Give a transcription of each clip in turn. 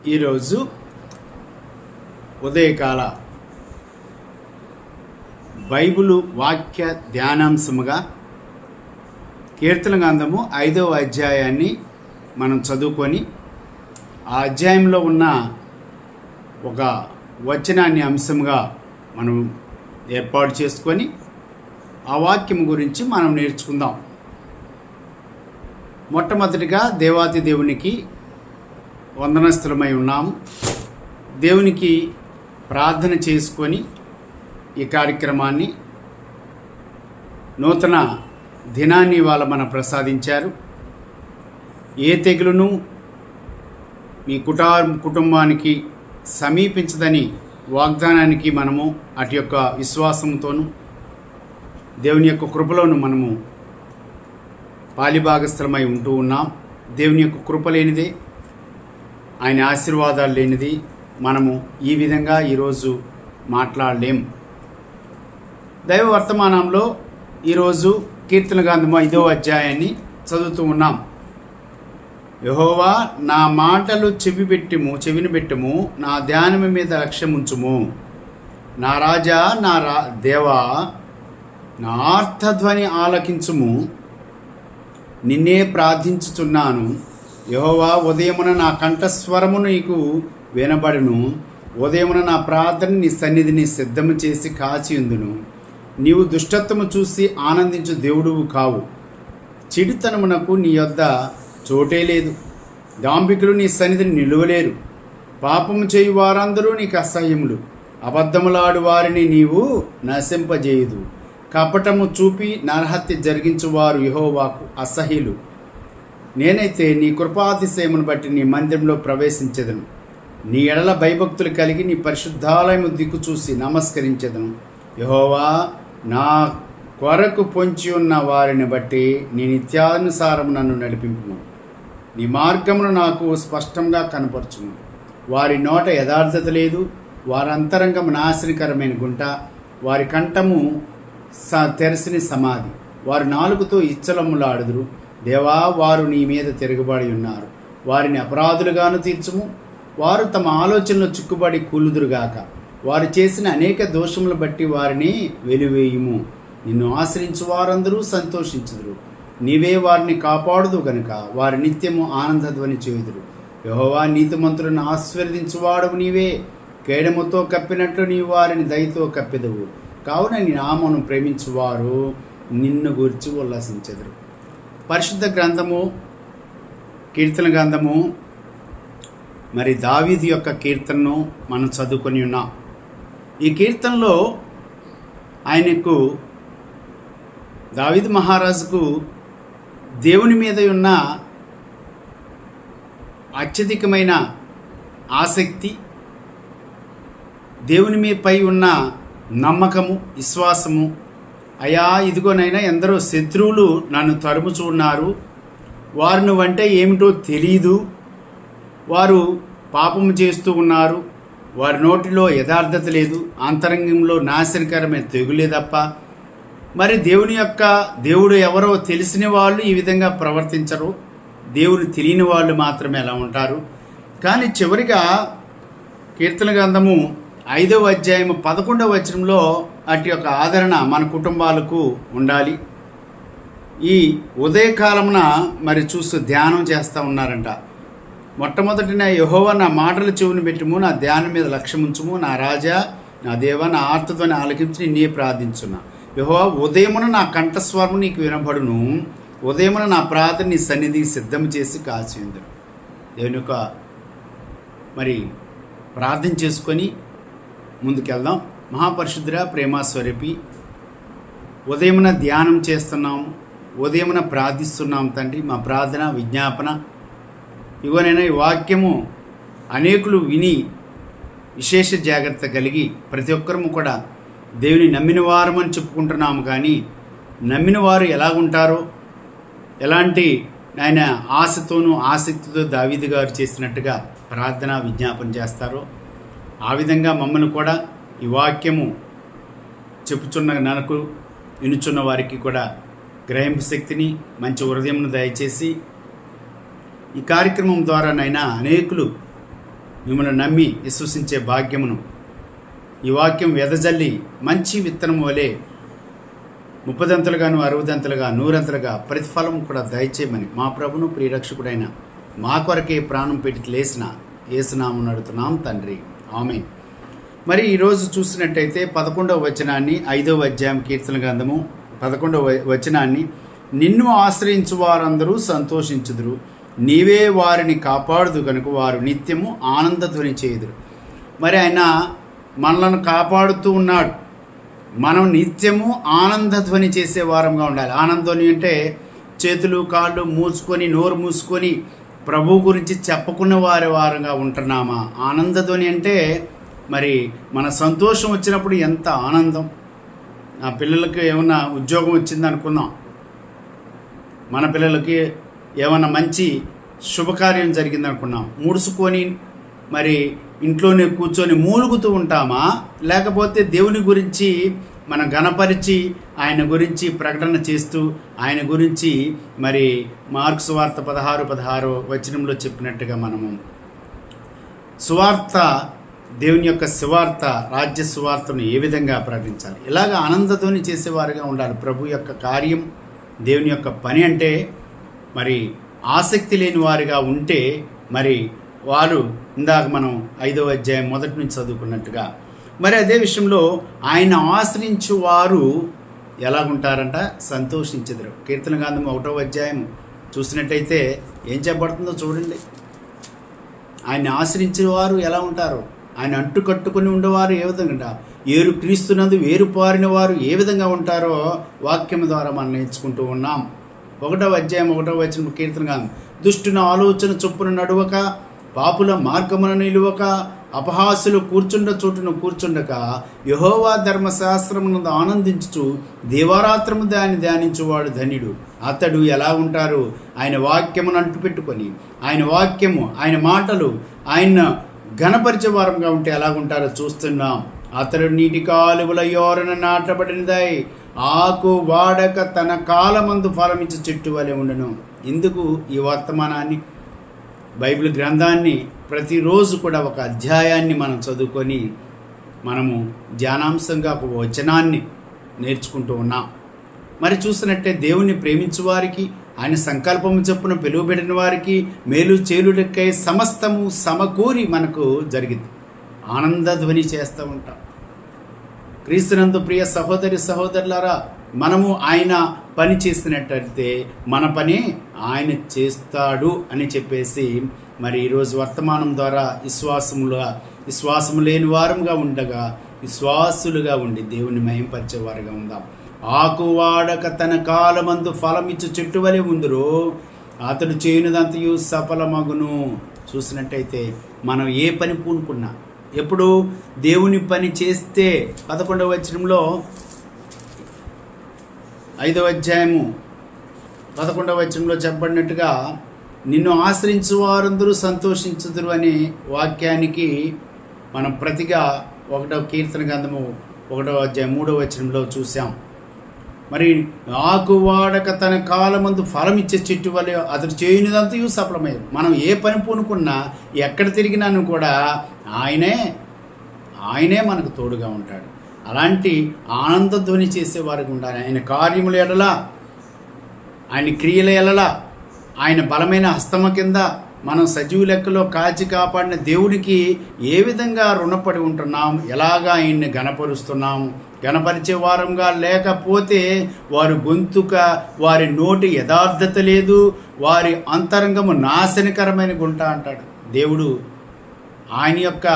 ఈరోజు ఉదయకాల బైబిలు వాక్య ధ్యానాంశముగా కీర్తన గ్రంథము 5వ అధ్యాయాన్ని మనం చదువుకొని ఆ అధ్యాయంలో ఉన్న ఒక వచనాన్ని అంశంగా మనం ఏర్పాటు చేసుకొని ఆ వాక్యం గురించి మనం నేర్చుకుందాం. మొట్టమొదటిగా దేవాతి దేవునికి వందనస్థులమై ఉన్నాము. దేవునికి ప్రార్థన చేసుకొని ఈ కార్యక్రమాన్ని నూతన దినాన్ని ఇవాళ మన ప్రసాదించారు. ఏ తెగులును మీ కుటుంబానికి సమీపించదని వాగ్దానానికి మనము అటు యొక్క విశ్వాసంతోనూ దేవుని యొక్క కృపలోను మనము పాలిభాగస్థలమై ఉంటూ ఉన్నాం. దేవుని యొక్క కృప లేనిదే, ఆయన ఆశీర్వాదాలు లేనిది మనము ఈ విధంగా ఈరోజు మాట్లాడలేం. దైవ వర్తమానంలో ఈరోజు కీర్తన గ్రంథము 5వ అధ్యాయాన్ని చదువుతూ ఉన్నాం. యెహోవా, నా మాటలు చెవిని పెట్టుము, నా ధ్యానము మీద లక్ష్యముంచుము. నా రాజా, దేవా, నా ఆర్తధ్వని ఆలకించుము. నిన్నే ప్రార్థించుచున్నాను. యెహోవా, ఉదయమున నా కంఠస్వరము నీకు వినబడును. ఉదయమున నా ప్రార్థన నీ సన్నిధిని సిద్ధము చేసి కాచియుందును. నీవు దుష్టత్వము చూసి ఆనందించు దేవుడువు కావు. చెడుతనమునకు నీ యొద్ద చోటే లేదు. దాంభికులు నీ సన్నిధిని నిలువలేరు. పాపము చేయు వారందరూ నీకు అసహ్యములు. అబద్ధములాడు వారిని నీవు నశింపజేయదు. కపటము చూపి నరహత్య జరిగించువారు యెహోవాకు అసహ్యులు. నేనైతే నీ కృపాతిశయమును బట్టి నీ మందిరంలో ప్రవేశించెదను. నీ ఎడల భయభక్తులు కలిగి నీ పరిశుద్ధాలయము దిక్కు చూసి నమస్కరించెదను. యెహోవా, నా కొరకు పొంచి ఉన్న వారిని బట్టి నీ నిత్యానుసారము నన్ను నడిపింపుము. నీ మార్గమును నాకు స్పష్టంగా కనపరచుము. వారి నోట యథార్థత లేదు. వారి అంతరంగము నాశనకరమైన గుంట. వారి కంఠము తెరసిని సమాధి. వారు నాలుగుతో ఇచ్చలమ్ములాడుదురు. దేవా, వారు నీ మీద తిరగబడి ఉన్నారు. వారిని అపరాధులుగాను తీర్చుము. వారు తమ ఆలోచనలో చిక్కుబడి కూలుదురుగాక. వారు చేసిన అనేక దోషములు బట్టి వారిని వెలివేయుము. నిన్ను ఆశ్రయించు వారందరూ సంతోషించుదురు. నీవే వారిని కాపాడుదు గనుక వారి నిత్యము ఆనందధ్వని చేయుదురు. యెహోవా, నీతిమంతులను ఆశీర్వదించువాడవు నీవే. కేడముతో కప్పినట్లు నీవు వారిని దయతో కప్పెదవు. కావున నీ నామమును ప్రేమించువారు నిన్ను గురించి ఉల్లాసించెదరు. పరిశుద్ధ గ్రంథము, కీర్తన గ్రంథము, మరి దావీదు యొక్క కీర్తనను మనం చదువుకొని ఉన్నాం. ఈ కీర్తనలో ఆయనకు, దావీదు మహారాజుకు దేవుని మీద ఉన్న అత్యధికమైన ఆసక్తి, దేవుని మీపై ఉన్న నమ్మకము, విశ్వాసము. అయ్యా, ఇదిగోనైనా ఎందరో శత్రువులు నన్ను తరుముచున్నారు. వారు నువ్వంటే ఏమిటో తెలియదు. వారు పాపము చేస్తూ ఉన్నారు. వారి నోటిలో యథార్థత లేదు. అంతరంగంలో నాశనకరమైన తెగులే తప్ప. మరి దేవుడు ఎవరో తెలిసిన వాళ్ళు ఈ విధంగా ప్రవర్తించరు. దేవుని తెలియని వాళ్ళు మాత్రమే ఎలా ఉంటారు. కానీ చివరిగా కీర్తన గ్రంథము 5వ అధ్యాయము 11వ వచనంలో అటు యొక్క ఆదరణ మన కుటుంబాలకు ఉండాలి. ఈ ఉదయకాలమున మరి చూస్తూ ధ్యానం చేస్తూ ఉన్నారంట. మొట్టమొదటిన యెహోవా, నా మాటలు చెవిని పెట్టుము, నా ధ్యానం మీద లక్ష్యముంచుము. నా రాజా, నా దేవా, నా ఆర్తధ్వని ఆలకించి నీ ప్రార్థించున్నా. యెహోవా, ఉదయమున నా కంఠస్వరము నీకు వినబడును. ఉదయమున నా ప్రార్థన నీ సన్నిధి సిద్ధం చేసి కాచియుందును. దేవుని యొక్క మరి ప్రార్థన చేసుకొని ముందుకెళ్దాం. మహాపరిశుద్ధుడా, ప్రేమాస్వరూపి, ఉదయమున ధ్యానం చేస్తున్నాము, ఉదయమున ప్రార్థిస్తున్నాం తండ్రి. మా ప్రార్థన, విజ్ఞాపన ఇవనైనా ఈ వాక్యము అనేకులు విని విశేష జాగ్రత్త కలిగి ప్రతి ఒక్కరము కూడా దేవుని నమ్మిన వారమని చెప్పుకుంటున్నాము. కానీ నమ్మిన వారు ఎలాగుంటారో, ఎలాంటి ఆయన ఆశతోనూ ఆసక్తితో దావీదు గారు చేసినట్టుగా ప్రార్థన, విజ్ఞాపన చేస్తారో ఆ విధంగా మమ్మల్ని కూడా ఈ వాక్యము చెప్పుచున్న నాకు వినుచున్న వారికి కూడా గ్రహింపు శక్తిని, మంచి హృదయమును దయచేసి ఈ కార్యక్రమం ద్వారా నైనా అనేకులు మిమ్మల్ని నమ్మి విశ్వసించే భాగ్యమును ఈ వాక్యం వెదజల్లి మంచి విత్తనం వలె 30దంతలుగాను 60దంతలుగా 100ంతలుగా ప్రతిఫలం కూడా దయచేయమని మా ప్రభును ప్రియరక్షకుడైన మా కొరకే ప్రాణం పెట్టి లేసిన యేసునామమున అడుగుతున్నాం తండ్రి, ఆమేన్. మరి ఈరోజు చూసినట్టయితే 11వ వచనాన్ని 5వ అధ్యాయం కీర్తన గ్రంథము 11వ వచనాన్ని, నిన్ను ఆశ్రయించు వారందరూ సంతోషించుదురు, నీవే వారిని కాపాడుదు కనుక వారు నిత్యము ఆనందధ్వని చేయుదురు. మరి ఆయన మనలను కాపాడుతూ ఉన్నాడు. మనం నిత్యము ఆనందధ్వని చేసే వారంగా ఉండాలి. ఆనందధ్వని అంటే చేతులు కాళ్ళు మూసుకొని నోరు మూసుకొని ప్రభు గురించి చెప్పుకున్న వారంగా ఉంటున్నామా? ఆనందధ్వని అంటే మరి మన సంతోషం వచ్చినప్పుడు ఎంత ఆనందం. నా పిల్లలకి ఏమన్నా ఉద్యోగం వచ్చింది అనుకుందాం, మన పిల్లలకి ఏమన్నా మంచి శుభకార్యం జరిగింది అనుకున్నాం, ముడుచుకొని మరి ఇంట్లోనే కూర్చొని మూలుగుతూ ఉంటామా? లేకపోతే దేవుని గురించి మనం గణపరిచి ఆయన గురించి ప్రకటన చేస్తూ ఆయన గురించి మరి మార్కు సువార్త 16 వచనంలో చెప్పినట్టుగా మనము సువార్త, దేవుని యొక్క సువార్త, రాజ్య సువార్తను ఏ విధంగా ప్రకటించాలి? ఇలాగ ఆనందధ్వని చేసేవారుగా ఉండాలి. ప్రభు యొక్క కార్యం, దేవుని యొక్క పని అంటే మరి ఆసక్తి లేని వారిగా ఉంటే మరి వారు ఇందాక మనం 5వ అధ్యాయం మొదటి నుంచి చదువుకున్నట్టుగా మరి అదే విషయంలో ఆయన ఆశ్రయించు వారు ఎలాగుంటారంట? సంతోషించెదరు. కీర్తన గ్రంథం 1వ అధ్యాయం చూసినట్టయితే ఏం చెప్పబడుతుందో చూడండి. ఆయన ఆశ్రయించే వారు ఎలా ఉంటారు? ఆయన అంటు కట్టుకుని ఉండేవారు ఏ విధంగా, ఏరు క్రీస్తునందు వేరు పారిన వారు ఏ విధంగా ఉంటారో వాక్యం ద్వారా మనం నేర్చుకుంటూ ఉన్నాం. 1వ అధ్యాయం 1వ వచనం కీర్తన గ్రంథం, దుష్టుని ఆలోచన చొప్పున నడువక, పాపుల మార్గమున నిలువక, అపహాసులు కూర్చుండ చోటును కూర్చుండక, యెహోవా ధర్మశాస్త్రమునందు ఆనందించుచు దేవారాత్రము దాన్ని ధ్యానించువాడు ధన్యుడు. అతడు ఎలా ఉంటారు? ఆయన వాక్యమును అంటుపెట్టుకొని, ఆయన వాక్యము, ఆయన మాటలు, ఆయన ఘనపరిచే వారంగా ఉంటే ఎలాగుంటారో చూస్తున్నాం. అతడు నీటి కాలువల యోరన నాటబడినదై ఆకు వాడక తన కాలమందు ఫలమిచ్చు చెట్టు వలె ఉండను. ఇందుకు ఈ వర్తమానాన్ని, బైబిల్ గ్రంథాన్ని ప్రతిరోజు కూడా ఒక అధ్యాయాన్ని మనం చదువుకొని మనము ధ్యానాంశంగా ఒక వచనాన్ని నేర్చుకుంటూ ఉన్నాం. మరి చూసినట్టే దేవుణ్ణి ప్రేమించు వారికి, ఆయన సంకల్పము చొప్పున పిలువబడిన వారికి మేలు చేలుడకై సమస్తము సమకూరి మనకు జరిగింది. ఆనందధ్వని చేస్తూ ఉంటాం. క్రీస్తునందు ప్రియ సహోదరి సహోదరులారా, మనము ఆయన పని చేసినట్టయితే మన పని ఆయన చేస్తాడు అని చెప్పేసి మరి ఈరోజు వర్తమానం ద్వారా విశ్వాసము లేని వారంగా ఉండగా విశ్వాసులుగా ఉండి దేవుని మహింపరిచేవారుగా ఉందాం. ఆకు వాడక తన కాలమందు ఫలమిచ్చు చెట్టు వలె ఉందురు, అతడు చేయనిదంతయు సఫలమగును. చూసినట్టయితే మనం ఏ పని పూనుకున్నా, ఎప్పుడు దేవుని పని చేస్తే 11వ వచనంలో 5వ అధ్యాయము 11వ వచనంలో చెప్పబడినట్టుగా నిన్ను ఆశ్రయించు వారందరూ సంతోషించుదురు అనే వాక్యానికి మనం ప్రతిగా 1వ కీర్తన గ్రంథము 1వ అధ్యాయం 3వ వచనంలో చూసాం. మరి ఆకు వాడక తన కాలమందు ఫలం ఇచ్చే చెట్టు వల్ల అతడు చేయనిదంతయు సఫలమయ్యారు. మనం ఏ పని పూనుకున్నా, ఎక్కడ తిరిగినాను కూడా ఆయనే మనకు తోడుగా ఉంటాడు. అలాంటి ఆనందధ్వని చేసేవారికి ఉండాలి. ఆయన కార్యముల ఎడల, ఆయన క్రియల ఎడల, ఆయన బలమైన హస్తమ కింద మనం సజీవ లెక్కలో కాచి కాపాడిన దేవుడికి ఏ విధంగా రుణపడి ఉంటున్నాం, ఎలాగా ఆయన్ని గణపరుస్తున్నాము. గణపరిచే వారంగా లేకపోతే వారి గొంతుక, వారి నోటి యథార్థత లేదు, వారి అంతరంగము నాశనకరమైన గుంట అంటాడు దేవుడు. ఆయన యొక్క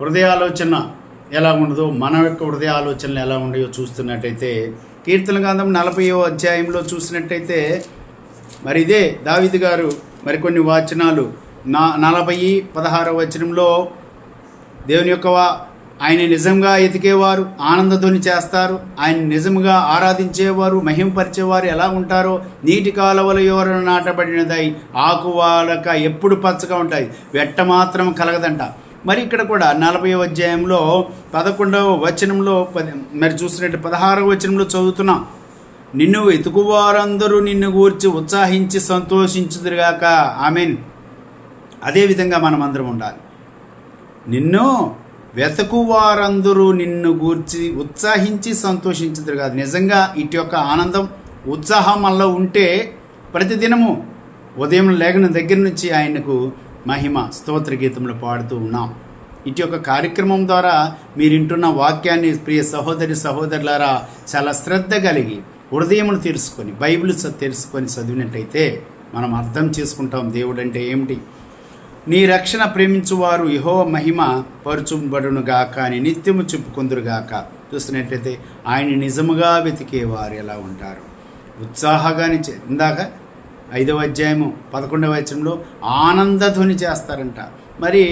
హృదయాలోచన ఎలా ఉండదో మన యొక్క హృదయ ఆలోచనలు ఎలా ఉండయో చూస్తున్నట్టయితే కీర్తన గ్రంథం 40వ అధ్యాయంలో చూసినట్టయితే మరి ఇదే దావీదు గారు మరికొన్ని వచనాలు 40:16 వచనంలో దేవుని యొక్క ఆయన నిజంగా ఎతికేవారు ఆనందధ్వని చేస్తారు, ఆయన నిజంగా ఆరాధించేవారు, మహింపరిచేవారు ఎలా ఉంటారో నీటి కాలువల యోరన నాటబడినదై ఆకువాలక ఎప్పుడు పచ్చగా ఉంటాయి, వెట్ట మాత్రం కలగదంట. మరి ఇక్కడ కూడా 40వ అధ్యాయంలో 11వ వచనంలో మరి చూసినట్టు 16వ వచనంలో చదువుతున్నాం. నిన్ను వెతుకువారందరూ నిన్ను గూర్చి ఉత్సాహించి సంతోషించుదురుగాక. ఆమేన్. అదేవిధంగా మనమందరం ఉండాలి. నిన్ను వెతకువారందరూ నిన్ను గూర్చి ఉత్సాహించి సంతోషించుదురు కాదు. నిజంగా ఇటు యొక్క ఆనందం, ఉత్సాహం మనలో ఉంటే ప్రతిదినము ఉదయం లేగిన దగ్గర నుంచి ఆయనకు మహిమ స్తోత్ర గీతములు పాడుతూ ఉన్నాం. ఇటు యొక్క కార్యక్రమం ద్వారా మీరు వింటున్న వాక్యాన్ని ప్రియ సహోదరులారా చాలా శ్రద్ధ కలిగి హృదయమును తెలుసుకొని బైబిల్ తెలుసుకొని చదివినట్టయితే మనం అర్థం చేసుకుంటాం దేవుడు అంటే ఏమిటి. నీ రక్షణ ప్రేమించువారు యెహోవా మహిమ పరుచుబడునుగాక అని నిత్యము చెప్పుకొందురుగాక. చూస్తున్నట్లయితే ఆయన నిజముగా వెతికేవారు ఎలా ఉంటారు? ఉత్సాహంగాని ఇందాక 5వ అధ్యాయము 11వ వచనంలో ఆనందధ్వని చేస్తారంట. మరి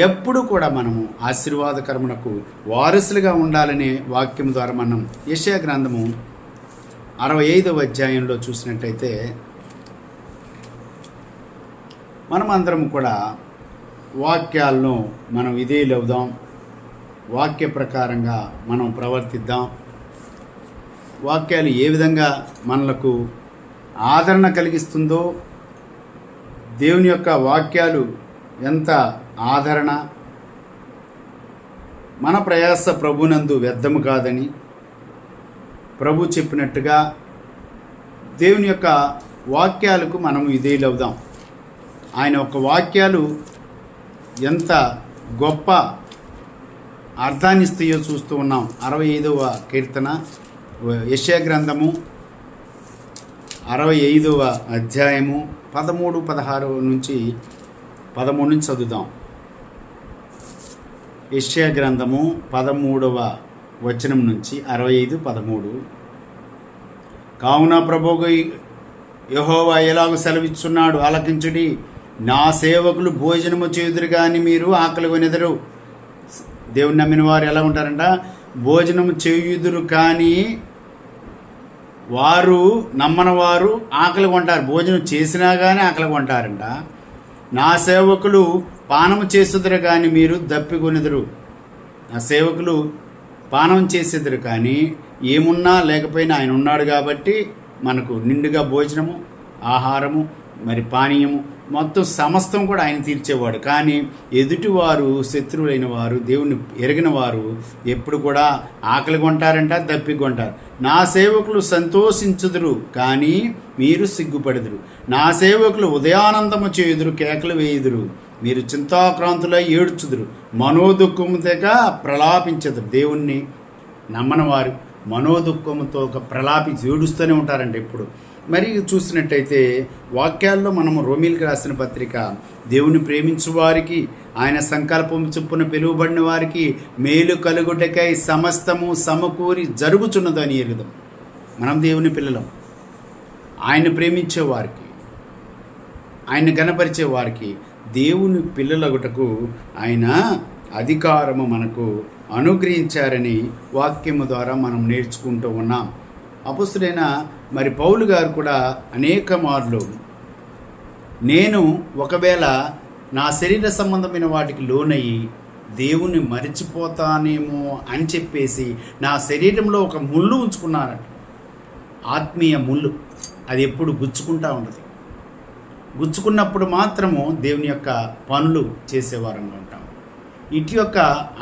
ఎప్పుడు కూడా మనము ఆశీర్వాదకరమునకు వారసులుగా ఉండాలనే వాక్యం ద్వారా మనం యెషయా గ్రంథము 65వ అధ్యాయంలో చూసినట్టయితే మనం అందరం కూడా వాక్యాలను మనం విధేయులవుదాం, వాక్య ప్రకారంగా మనం ప్రవర్తిద్దాం. వాక్యాలు ఏ విధంగా మనలకు ఆదరణ కలిగిస్తుందో, దేవుని యొక్క వాక్యాలు ఎంత ఆదరణ, మన ప్రయాస ప్రభునందు వ్యర్థము కాదని ప్రభు చెప్పినట్టుగా దేవుని యొక్క వాక్యాలకు మనం విధేయులవుదాం. ఆయన యొక్క వాక్యాలు ఎంత గొప్ప అర్థాన్ని ఇస్తాయో చూస్తూ ఉన్నాం. 65వ కీర్తన యెషయా గ్రంథము 65వ అధ్యాయము 13 నుంచి చదువుదాం. యెషయా గ్రంథము 13వ వచనం నుంచి 65:13. కావున ప్రభువు యెహోవా ఎలాగో సెలవిస్తున్నాడు, ఆలకించుడి. నా సేవకులు భోజనము చేయుదురు కానీ మీరు ఆకలి కొనెదరు. దేవుని నమ్మిన వారు ఎలా ఉంటారంట? భోజనము చేయుదురు కానీ వారు నమ్మని వారు ఆకలి కొంటారు. భోజనం చేసినా కానీ ఆకలి కొంటారంట. నా సేవకులు పానము చేసేదురు కానీ మీరు దప్పికొనెదరు. నా సేవకులు పానం చేసేదురు కానీ ఏమున్నా లేకపోయినా ఆయన ఉన్నాడు కాబట్టి మనకు నిండుగా భోజనము, ఆహారము, మరి పానీయము మొత్తం సమస్తం కూడా ఆయన తీర్చేవాడు. కానీ ఎదుటివారు, శత్రువులైన వారు, దేవుని ఎరిగిన వారు ఎప్పుడు కూడా ఆకలి కొంటారంట, దప్పికొంటారు. నా సేవకులు సంతోషించుదురు కానీ మీరు సిగ్గుపడుదురు. నా సేవకులు ఉదయానందము చేయుదురు, కేకలు వేయుదురు. మీరు చింతాక్రాంతులై ఏడ్చుదురు, మనోదుఃఖము తెగ ప్రలాపించదురు. దేవుణ్ణి నమ్మని వారు మనోదుఃఖముతో ప్రలాపించి ఏడుస్తూనే ఉంటారంట ఎప్పుడు. మరి చూసినట్టయితే వాక్యాల్లో మనము రోమీలకు రాసిన పత్రిక, దేవుని ప్రేమించు వారికి, ఆయన సంకల్పం చొప్పున పిలువబడిన వారికి మేలు కలుగుటకై సమస్తము సమకూరి జరుగుచున్నదని ఎరుగుదాం. మనం దేవుని పిల్లలం. ఆయన ప్రేమించే వారికి, ఆయన గణపరిచే వారికి దేవుని పిల్లలగుటకు ఆయన అధికారము మనకు అనుగ్రహించారని వాక్యము ద్వారా మనం నేర్చుకుంటూ ఉన్నాం. అపొస్తలుడైన మరి పౌలు గారు కూడా అనేక మార్లు నేను ఒకవేళ నా శరీర సంబంధమైన వాటికి లోనయ్యి దేవుని మరిచిపోతానేమో అని చెప్పేసి నా శరీరంలో ఒక ముళ్ళు ఉంచుకున్నారట. ఆత్మీయ ముళ్ళు. అది ఎప్పుడు గుచ్చుకుంటూ ఉంటుంది. గుచ్చుకున్నప్పుడు మాత్రము దేవుని యొక్క పనులు చేసేవారంగా ఉంటాం. ఇటు యొక్క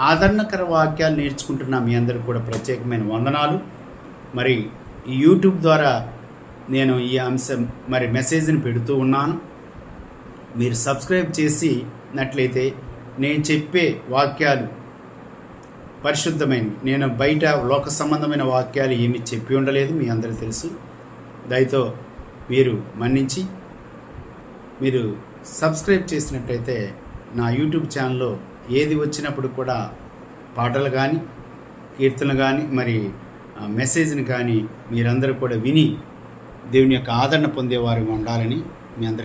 ఆదరణకర వాక్యాలు నేర్చుకుంటున్న మీ అందరికీ కూడా ప్రత్యేకమైన వందనాలు. మరి ఈ యూట్యూబ్ ద్వారా నేను ఈ అంశం మరి మెసేజ్ని పెడుతూ ఉన్నాను. మీరు సబ్స్క్రైబ్ చేసినట్లయితే నేను చెప్పే వాక్యాలు పరిశుద్ధమైనవి. నేను బయట లోక సంబంధమైన వాక్యాలు ఏమీ చెప్పి ఉండలేదు, మీ అందరికీ తెలుసు. దయతో మీరు మన్నించి మీరు సబ్స్క్రైబ్ చేసినట్లయితే నా యూట్యూబ్ ఛానల్లో ఏది వచ్చినప్పుడు కూడా పాటలు కానీ, కీర్తనలు కానీ, మరి మెసేజ్ని కానీ మీరందరూ కూడా విని దేవుని యొక్క ఆదరణ పొందేవారుగా ఉండాలని మీ అందరికీ